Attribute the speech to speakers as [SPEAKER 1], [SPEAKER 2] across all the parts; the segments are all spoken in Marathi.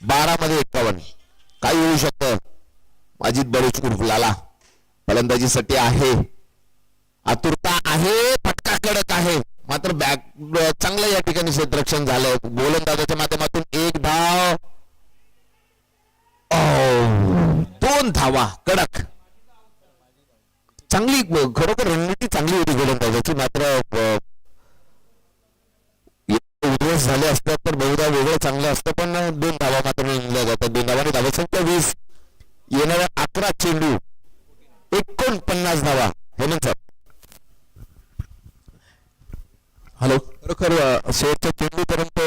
[SPEAKER 1] 12 मध्ये 51. काय होऊ शकतं? अजित बलूच उर्फ लाला फलंदाजीसाठी आहे, आतुरता आहे, फटका कडक आहे, मात्र बॅक चांगलं या ठिकाणी क्षेत्ररक्षण झालंय. गोलंदाजाच्या माध्यमातून 1 धाव, 2 धावा, कडक चांगली, खरोखर रणनीती चांगली होती गोलंदाजाची. मात्र उद्रेस झाले असतात तर बहुधा वेगळं चांगलं असतं, पण 2 धावा मात्र निघल्या जातात. 2 धावांनी धावसंख्या 20, येणाऱ्या 11 चेंडू 49 धावा. Hemant sir,
[SPEAKER 2] hello. खरोखर शेवटच्या चेंडूपर्यंत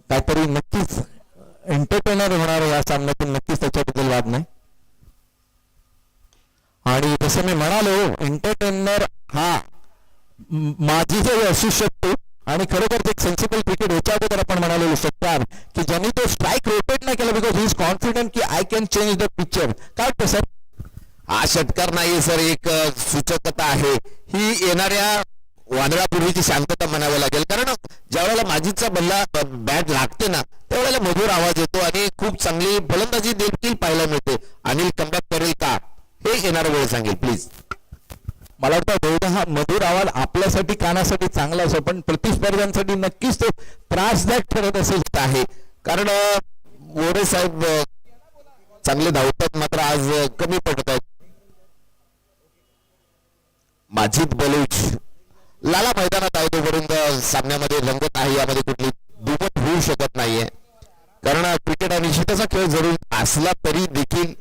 [SPEAKER 2] काहीतरी नक्कीच एंटरटेनर होणार या सामन्यातून, नक्कीच त्याच्याबद्दल वाद नाही. आणि जसं मी म्हणालो, एंटरटेनर हा माझी असू शकतो. आणि खरोखर एक सेन्सिबल क्रिकेट याच्या अगोदर आपण म्हणालेलो शकतात की ज्यांनी तो स्ट्राईक रोटेट नाही केला बिकॉज ही इज कॉन्फिडंट की I can change the picture. काय वाटतं सर?
[SPEAKER 1] हा षटकार नाही सर, एक सूचकता आहे ही. येणाऱ्या वादळापूर्वीची शांतता म्हणावी लागेल, कारण ज्या वेळेला माझीचा बल्ला बॅट लागते ना त्यावेळेला मधुर आवाज येतो आणि खूप चांगली फलंदाजी देखील पाहायला मिळते. अनिल कमबॅक करेल का हे येणारा वेळ सांगेल प्लीज.
[SPEAKER 2] मला वाटतं बहुधा हा मधुर आवाज आपल्यासाठी कानासाठी चांगला असो, पण प्रतिस्पर्ध्यांसाठी नक्कीच तो त्रासदायक ठरत असेल
[SPEAKER 1] आहे. कारण मोरे साहेब चांगले धावतात मात्र आज कमी पडत आहेत. माजिद बलूच लाला मैदानात आहे तोपर्यंत सामन्यामध्ये रंगत आहे, यामध्ये कुठली दुमत होऊ शकत नाहीये. कारण क्रिकेट हा निश्चितचा खेळ जरूर असला तरी देखील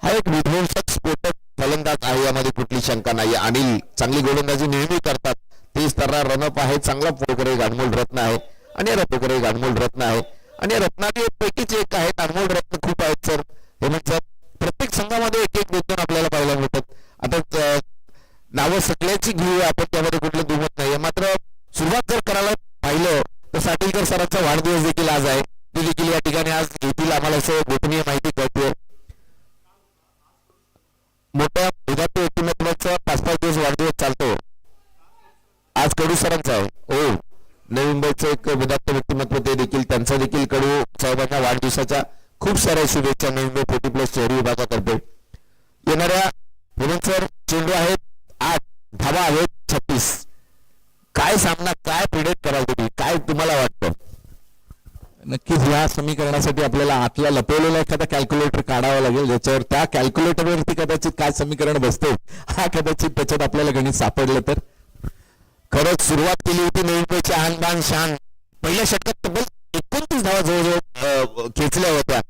[SPEAKER 1] हा एक विध्वंसक स्फोटक फलंदाज आहे, यामध्ये कुठली शंका नाही. अनिल चांगली गोलंदाजी नेहमी करतात, 30 तर्रा रनअप आहे, चांगला पोकरे अनमोल रत्न आहे आणि पोकरे अनमोल रत्न आहे आणि रत्नापैकीच एक आहेत. अनमोल रत्न खूप आहेत सर. हेमंत सर, प्रत्येक संघामध्ये एक एक 2-2 आपल्याला पाहायला मिळतात. आता नावं सगळ्याची घेऊया आपण, त्यामध्ये कुठलं दुमत नाहीये. मात्र सुरुवात जर करायला पाहिलं तर साटिलकर सरांचा वाढदिवस देखील आज आहे, ते देखील या ठिकाणी आज घेतील, आम्हाला असं गोपनीय माहिती कळते. मोठ्या उदात्त व्यक्तिमत्वाचा 5-5 दिवस वाढदिवस चालतो. आज कडू सरांचा आहे. हो, नवी मुंबईचं एक उदात्त व्यक्तिमत्व, ते देखील त्यांचा देखील कडू साहेबांना वाढदिवसाच्या खूप साऱ्या शुभेच्छा नवी मुंबई 40+ शहरी विभागातर्फे. येणाऱ्या हेमंत सर चेंडू आहेत 8, धावा आहेत 36. काय सामना, काय प्रिडिक्ट कराल तुम्ही, काय तुम्हाला वाटतं?
[SPEAKER 2] नक्कीच या समीकरणासाठी आपल्याला आतला लपवलेला एखादा कॅल्क्युलेटर काढावा लागेल, ज्याच्यावर त्या कॅल्क्युलेटरवरती कदाचित काय समीकरण बसते हा कदाचित त्याच्यात आपल्याला गणित सापडलं तर.
[SPEAKER 1] खरंच सुरुवात केली होती नवी मुंबईची आणबान शान. पहिल्या षटकात तब्बल 29 धावा जवळजवळ खेचल्या होत्या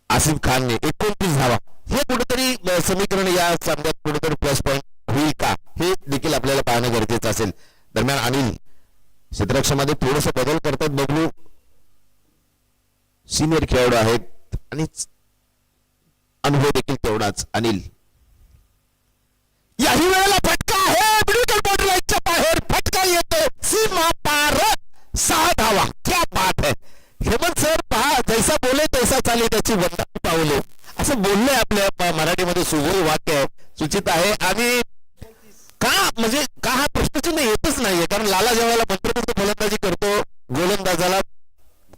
[SPEAKER 1] आसिफ खानने. 29 धावा, हे कुठेतरी समीकरण या सामन्यात कुठेतरी प्लस पॉईंट होईल का हे देखील आपल्याला पाहणं गरजेचं असेल. दरम्यान अनिल क्षेत्ररक्षणामध्ये थोडस बदल करतात. बबलू सिनियर खेळाडू आहेत आणि अनुभव देखील तेवढाच. अनिल, याही वेळेला फटका आहे, मिडल बॉर्डर लाईनच्या बाहेर फटका येतो, सीमा पार, 6 धावा. क्या बात है हेमंत सर, पहा जैसा बोले तैसा चाले, त्याची वंदना पावले असं बोलले आपल्या मराठीमध्ये सुबोध वाक्य आहे, सूचित आहे. आणि का म्हणजे का हा प्रश्नचिन्ह येतच नाहीये, कारण लाला ज्यावेळेला मंत्रमुक्त फलंदाजी करतो गोलंदाजाला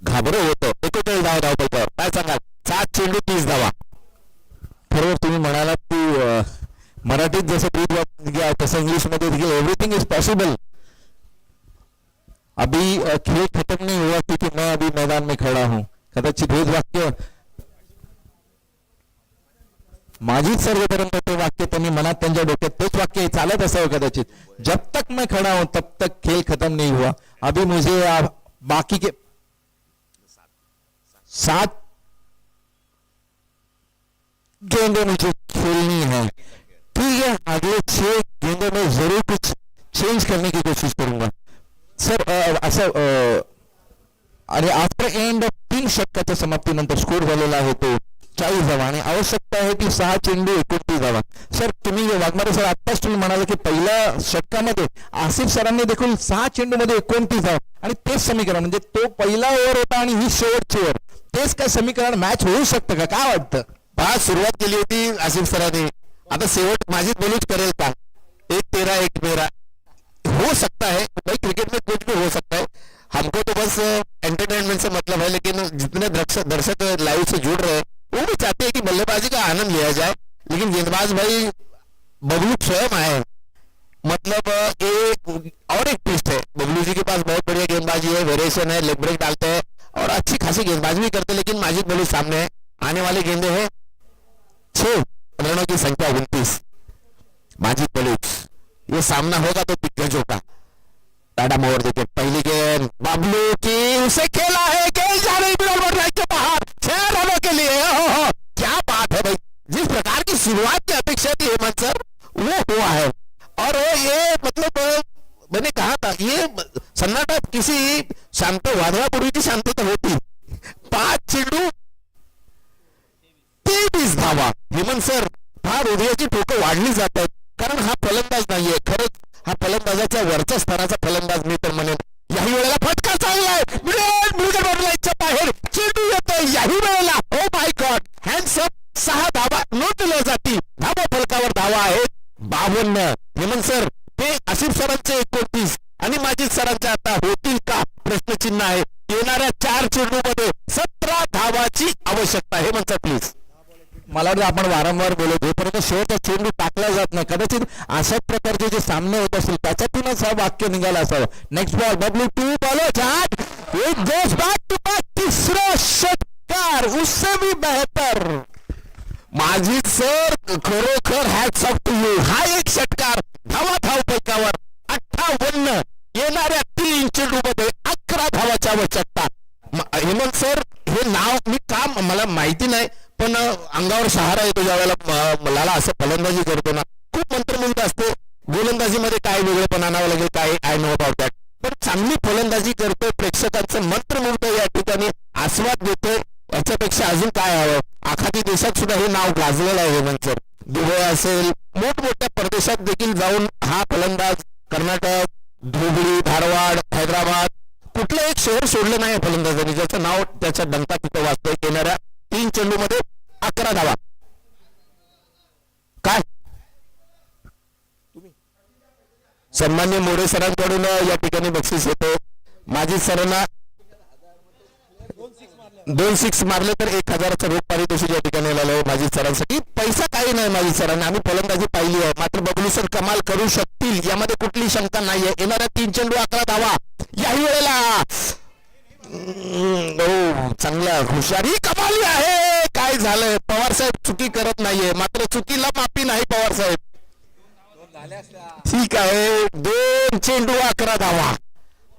[SPEAKER 1] घाबरं होतं. 41 धावा धावपलकावर. काय सांगाल? 7 चेंडू 30 धावा.
[SPEAKER 2] बरोबर तुम्ही म्हणालात की मराठीत जसं ब्रीद घ्या तसं इंग्लिशमध्ये देखील एव्हरीथिंग इज पॉसिबल. अभी खेळ खत्म नहीं हुआ क्योंकि मैं अभी मैदान में खड़ा हूं. कदाचित हेच वाक्य माझीच सर्वपर्यंत ते वाक्य त्यांनी मनात, त्यांच्या डोक्यात तेच वाक्य चालत असावं कदाचित. जब तक मैं खड़ा हूं तब तक खेल खत्म नहीं हुआ. अभी मुझे बाकी के 7 गेंदे मुझे खेलनी है. ठीक है, अगले 6 गेंदों में जरूर कुछ चेंज करने की कोशिश करूंगा सर. असं आणि आफ्टर एंड 3 षटकाच्या समाप्तीनंतर स्कोर झालेला आहे तो 40 धावा आणि आवश्यकता आहे ती 6 चेंडू 29 धावा. सर तुम्ही वाघमारे सर आत्ताच तुम्ही म्हणाले की पहिल्या षटकामध्ये आसिफ सरांनी देखील 6 चेंडूमध्ये 29 धावा, आणि तेच समीकरण म्हणजे तो पहिला ओव्हर होता आणि ही शेवटची ओव्हर, तेच काय समीकरण मॅच होऊ शकतं का? काय वाटतं?
[SPEAKER 1] पहा सुरुवात केली होती आसिफ सरांनी, आता शेवट माझीच बलूच करेल का? 1-13 1-13 हो सकता है, भाई क्रिकेट में कुछ भी हो सकता है. हमको तो बस एंटरटेनमेंट से मतलब है, लेकिन जितने दर्शक लाइव से जुड़ रहे हैं वो भी चाहते हैं कि बल्लेबाजी का आनंद लिया जाए। लेकिन गेंदबाज भाई बबलू स्वयं आए, मतलब एक और एक ट्विस्ट है, बबलू जी के पास बहुत बढ़िया गेंदबाजी है, वेरिएशन है, लेग ब्रेक डालते हैं और अच्छी खासी गेंदबाजी भी करते हैं। लेकिन माजिद बलूच सामने है, आने वाले गेंदे हैं 6 रनों की संख्या 29। माजिद बलूच, ये सामना होगा तो दिग्गजों का। टाटा मोहर विकेट, पहली गेंद बबलू की, उसे खेला है, गेंद जा रही मिडल ऑर्डर लाइन के बाहर 6 रनों के लिए। ओहो, क्या बात है भाई, जिस प्रकार की शुरुआत की अपेक्षा थी हेमंत सर वो हुआ है। और ये मतलब मैंने कहा था ये सन्नाटा किसी शांत वादळापूर्वी की शांतता होती। 5 चेंडू 23 धावा। हेमंत सर, फार हृदयाची ठोकं वाढली जात आहेत, कारण हा फलंदाज नाहीये, खरंच हा फलंदाजाच्या वरच्या स्तराचा फलंदाज मी तर म्हणेन। याही वेळेला फटका चांगला आहे, मिडल ऑर्डर लाईनच्या बाहेर चेंडू येतोय याही वेळेला। Oh my God, hands up, 6 धावा नोंदल्या जाती, धावा फलकावर धावा आहेत 52। हेमंत सर, हे आसिफ सरांचे 29 आणि माजिद सरांचे आता होतील का प्रश्नचिन्ह आहे। येणाऱ्या 4 चेंडूमध्ये 17 धावाची आवश्यकता आहे। Hemant sir please.
[SPEAKER 2] मला वाटतं आपण वारंवार बोलत जोपर्यंत शेवटचा चेंडू टाकला जात नाही, कदाचित अशाच प्रकारचे जे सामने होत असतील त्याच्यातूनच हा वाक्य निघाला असावं। नेक्स्ट बॉल बबलू 2 बॉलो चाट, it goes back to back, तिसरा षटकार, उससे भी बेहतर।
[SPEAKER 1] माजिद सर, खरोखर हॅट्स ऑफ टू यू। हा एक षटकार, धावा धाव फलकावर 58, येणाऱ्या 3 चेंडूमध्ये 11 धावाची आवश्यकता। हेमंत सर, हे नाव मी का मला माहिती नाही, पण अंगावर शहारा येतो ज्या वेळेला मला असं फलंदाजी करतो ना, खूप मंत्रमुग्ध असते। गोलंदाजीमध्ये काय वेगळेपण आणावं लागेल, काय आय नो अबाउट दॅट, पण चांगली फलंदाजी करतोय, प्रेक्षकांचं मंत्रमुग्ध या ठिकाणी आस्वाद देतोय, याच्यापेक्षा अजून काय हवं। आखाती देशात सुद्धा हे नाव गाजलेलं आहे हेमंत सर, दुबई असेल, मोठमोठ्या परदेशात देखील जाऊन हा फलंदाज, कर्नाटक, धुबळी, धारवाड, हैदराबाद, कुठलं एक शहर सोडलं नाही फलंदाजांनी ज्याचं नाव त्याच्या डंका तिथं वाजतोय। येणाऱ्या 3 चेंडूमध्ये 11 धावा। काय सन्मान्य मोरे सरांकडून या ठिकाणी बक्षीस येतो। माजिद सरांना 2 सिक्स मारले तर 1000चं रोख पारितोषिक या ठिकाणी आलेलं माजिद सरांसाठी। पैसा काही नाही माजिद सरांना, आम्ही फलंदाजी पाहिली आहे, मात्र बबलू सर कमाल करू शकतील यामध्ये कुठली शंका नाहीये। येणाऱ्या 3 चेंडू 11 धावा। याही वेळेला चांगला हुशारी कमाली आहे। काय झालंय, पवार साहेब चुकी करत नाहीये, मात्र चुकीला माफी नाही पवार साहेब। ठीक आहे, 2 चेंडू 11 धावा।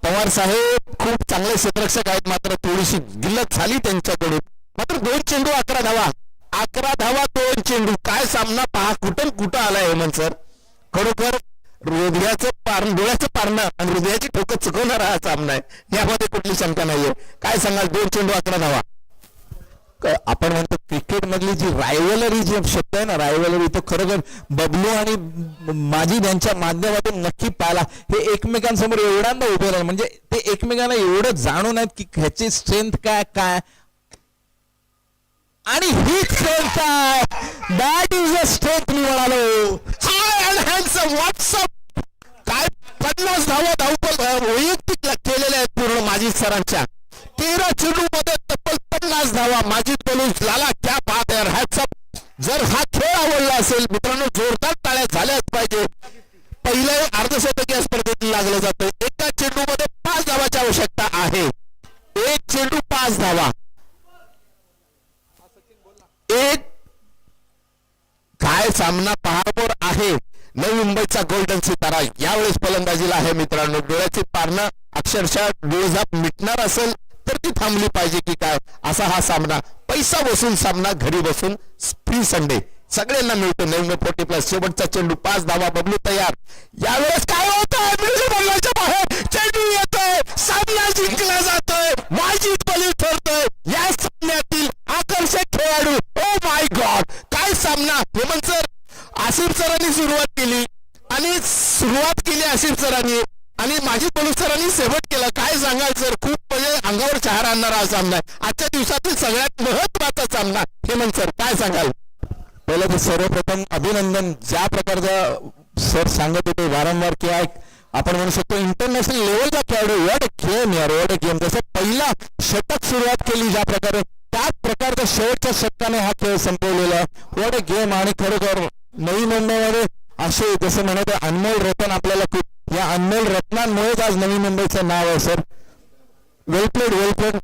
[SPEAKER 1] पवार साहेब खूप चांगले क्षेत्ररक्षक आहेत, मात्र थोडीशी गिल्लत झाली त्यांच्याकडून, मात्र 2 चेंडू 11 धावा। 11 धावा 2 चेंडू, काय सामना पहा, कुठं आलाय हेमंत सर। खरोखर डोळ्याचं पारणं आणि हृदयाची ठोकं चुकवणारा हा सामना आहे, यामध्ये कुठली शंका नाहीये। काय सांगाल, 2 चेंडू 11 धावा।
[SPEAKER 2] आपण म्हणतो क्रिकेट मधली जी रायव्हलरी जी शब्द आहे ना, रायव्हलरी, तो खरोखर बबलू आणि माजिद यांच्या माध्यमातून नक्की पाहिला। हे एकमेकांसमोर एवढ्यांदा उभे राहिले, म्हणजे ते एकमेकांना एवढं जाणून आहेत की ह्याची स्ट्रेंथ काय आणि ही स्ट्रेंथ काय, दॅट इज अ स्ट्रेंथ मी म्हणालो।
[SPEAKER 1] हाय अँड हँडसम व्हॉट्सअप, काय 50 धावा धावपल वैयक्तिक केलेल्या आहेत पूर्ण माजिद सरांच्या। 13 चेंडू मध्ये तब्बल 50 धावा। माजिद बलूच, लाला क्या बात है, हॅट्सअप। जर हा खेळ आवडला असेल मित्रांनो, जोरदार टाळ्या झाल्याच पाहिजे। पहिले अर्धशतक या स्पर्धेत लागलं जातं। एका चेंडू मध्ये 5 धावाची आवश्यकता आहे। 1 चेंडू 5 धावा। एक काय सामना पहावर आहे। नवी मुंबईचा गोल्डन सितारा यावेळेस फलंदाजीला आहे मित्रांनो। डोळ्याची पारणं अक्षरशः डोळझाप मिटणार असेल तर ती थांबली पाहिजे की काय, असा हा सामना। पैसा बसून सामना, घरी बसून फ्री संडे सगळ्यांना मिळतो। 940+ शेवटचा चेंडू 5 धावा। बबलू तयार। यावेळेस काय होतंय, बल्लाच्या बाहेर चेंडू येतोय, सामना जिंकला जातोय, माजिद बलू ठरतोय या सामन्यातील आकर्षक खेळाडू। ओ माय गॉड, काय सामना। हेमंत सर, आसिफ सरांनी सुरुवात केली आसिफ सरांनी आणि माजिद बलू सरांनी शेवट केला। काय सांगाल सर, खूप म्हणजे अंगावर शहारा आणणारा हा सामना आहे, आजच्या दिवसातील सगळ्यात महत्वाचा सामना। हेमंत सर काय सांगाल।
[SPEAKER 2] पहिलं तर सर्वप्रथम अभिनंदन, ज्या प्रकारचा सर सांगत होते वारंवार की आपण म्हणू शकतो इंटरनॅशनल लेवलचा खेळाडू. व्हॉट अ गेम यार, व्हॉट अ गेम. जसं पहिला षटक सुरुवात केली ज्या प्रकारे, त्याच प्रकारच्या शेवटच्या षटकाने हा खेळ संपवलेला. What a game. आणि खरोखर नवी मुंबईमध्ये असे जसं म्हणत अनमोल रत्न आपल्याला खूप, या अनमोल रत्नांमुळेच आज नवी मुंबईचं नाव आहे सर. वेल प्लेड, वेल प्लेड.